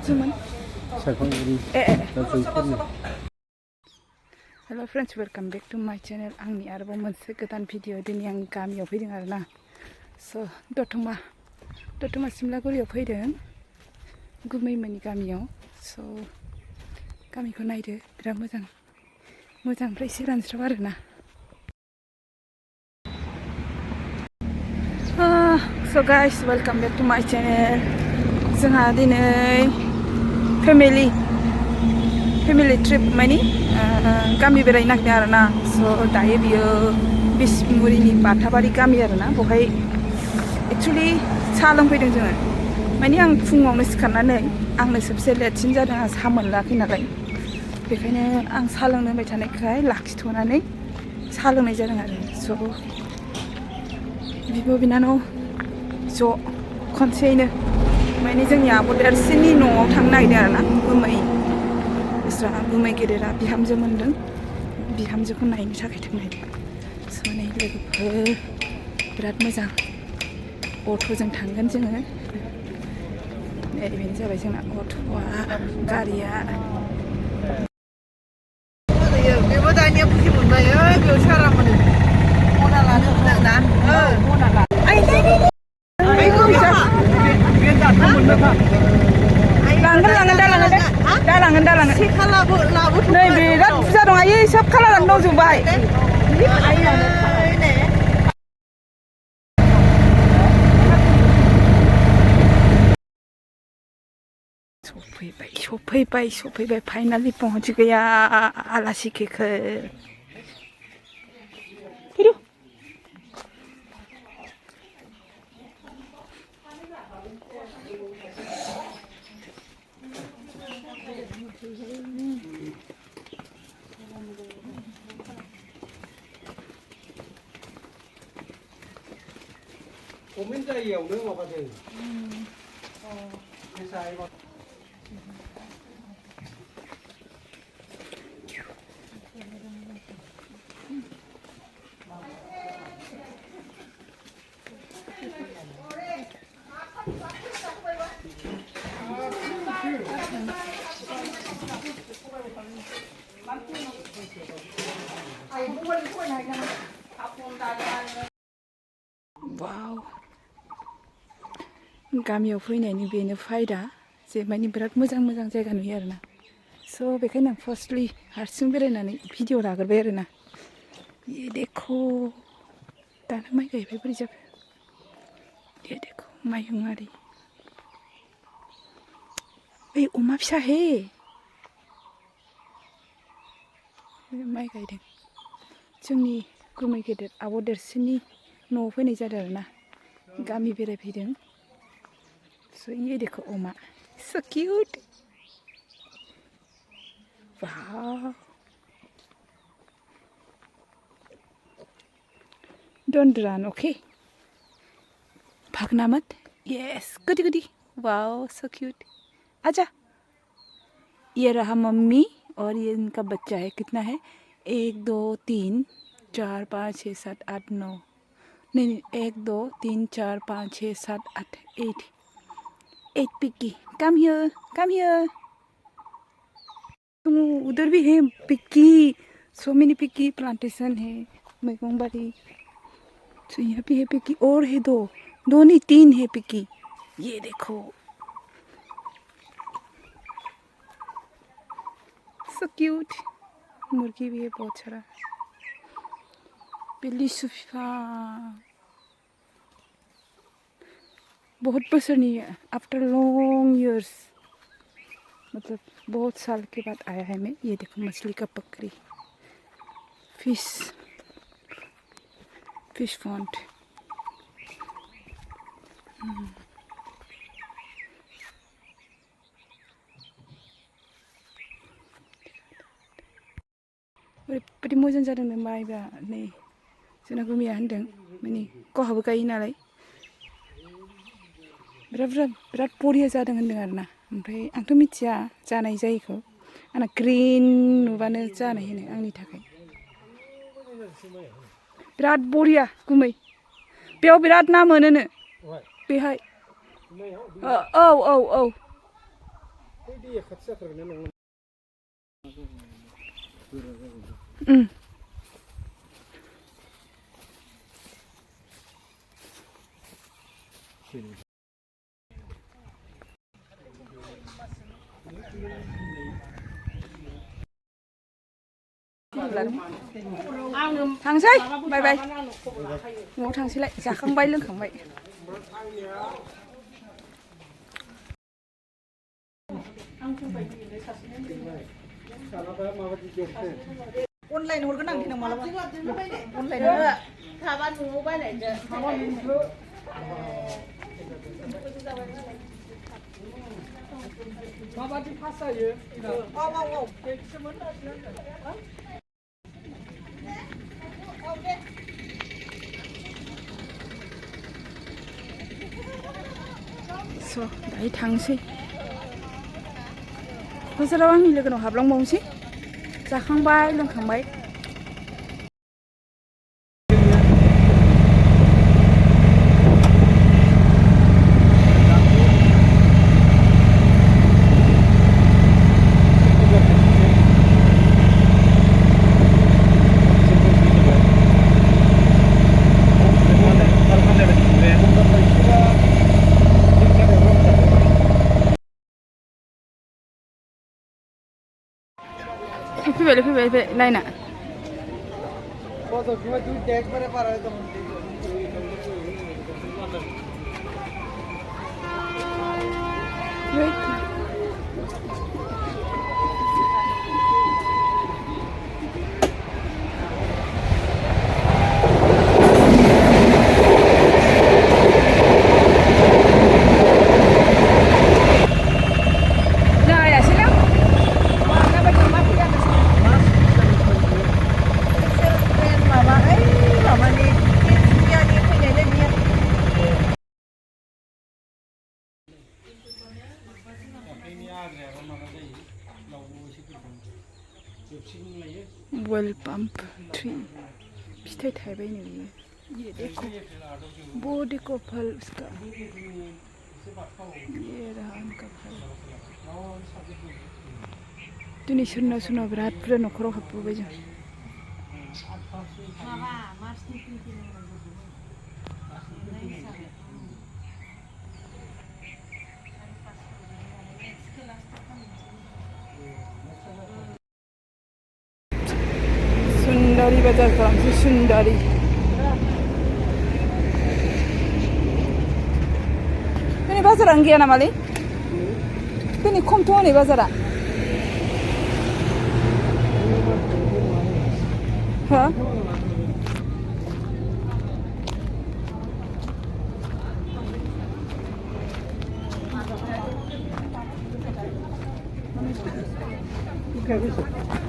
cuman Hello friends, welcome back to my channel. Angni arbaw moनसे गोदान video दिनै आं गामियाव फैदों आरोना. So दतमा सिमलागुरियाव फैदों गुमैमोननि गामियाव. So गामिखौ नायदो बिराद मोजांनिफ्राय एसे रानस्राव आरोना. So guys, welcome back to my channel. जोंहा दिनै family trip माने गामि बेरायनो नागिरदों आरोना. So दायो बियो बिसमुरिनि बाथाबारि गामि आरोना. बेवहाय एक्चुअली साहा लोंफैदों जोङो. माने आं फुङावनो सिखारनानै आंनो सबसे लेटसिन जादों. आं साहा मोनलाखै नालाय, बेखायनो आं साहा लोंनो होबाय थानायखाय लाखिथ'नानै साहा लोंनाय जादों आरो. So बिब' बिनानाव ज' खनसेयैनो माने जोंनि आब' देरसिननि न'आव थांनो नागिरदों आरोना. गुमै गेदेरा बिहामजो मोनदों, बिहामजोखौ नायनो थाखाय थांनाय. स' नै लोगोफोर बिराद मोजां अट'जों थांगोन जोङो. बेनो जाबाय जोंना अट'आ, गारिया. बेबो दानिया फुजि मोनबाय. बेयाव सारा मोनो मना लानो ना मना ला दालाङो नै बिराद बुरजा दं. आयै सोब खालारानो दंजोबबाय. सफैबाय फाइनालि पहुंच गया आलासि के घर. जायगायावनो माबादों वाव, गामियाव फैनायनि बेनो फायदा जे माने बिराद मोजां जायगा नुयो आरोना. स' बेखायनो आं फार्स्टलि हारसिं बेरायनानै भिडिअ लाग्रोबाय आरोना. ये देखो दाना माइ गायबाय बोरै जाखो. ये देखो माइहुं आरि. ओइ अमा फिसा हे माइ गायदों. जोंनि गुमै गेदेर आब' देरसिननि न'आव फैनाय जादों आरोना. गामि बेरायफैदों. So ये देखो अमा, so cute. Wow. Don't run, okay? भागना मत. Yes, goody. Wow, so cute. आजा. ये रहा मम्मी और ये इनका बच्चा है. कितना है? 1 2 3 4 5 6 7 8 9. नहीं 1 2 3 4 5 6 7 8 8 पिक्की. Come here. उधर भी है पिक्की. सो मेनी पिक्की प्लांटेशन है, मैगोंग बारी. तो यहाँ पे है पिक्की. और है दो नहीं 3 है पिक्की. ये देखो सो क्यूट. मुर्गी भी है बहुत सारा. बिल्ली सुफा बहुत बसरनी है. आफ्टर लॉन्ग इयर्स, मतलब बहुत साल के बाद आया है मैं. ये देखो मछली का पकड़ी. Fish font. ओरैबायदि मोजां जादों माइबा. नै जोंना गुमिया होनदों माने गावहाबो गायो नालाय बिराद बरिया जादों होनदों आरोना. ओमफ्राय आंथ' मिथिया जानाय जायैखौ. आंना ग्रिन नुबानो जानाय होनो आंनि थाखाय. बिराद बरिया गुमै. बेयाव बिराद ना मोनोनो बेहाय. औ दैया खाथि जाथारगोन नों थांसै बाय बाय न'आव थांसैलाय जाखांबाय लोंखांबाय अनलाइन हरगोन आं दिनाव मालाबा अनलाइन थाबा न'आव बायनायदो माबादि पास जायो औ स' दायो थांसै क'क्राझाराव आंनि लोगोनाव हाबलांबावनोसै जाखांबाय लोंखांबाय फैबाय नायना वेल पाम्प ट्री फिथाइ थायबाय नो ये देखो वो देखो फल उसका ये रहा उनका फल दिनै सोरनाव बिराद बुरजा न'खराव हाबबोबाय जों सुन्दरी बाजार खालामसै सुन्दरी दिनै बाजारानो गैया नामालै दिनै खमथ' हनै बाजारा हो Okay,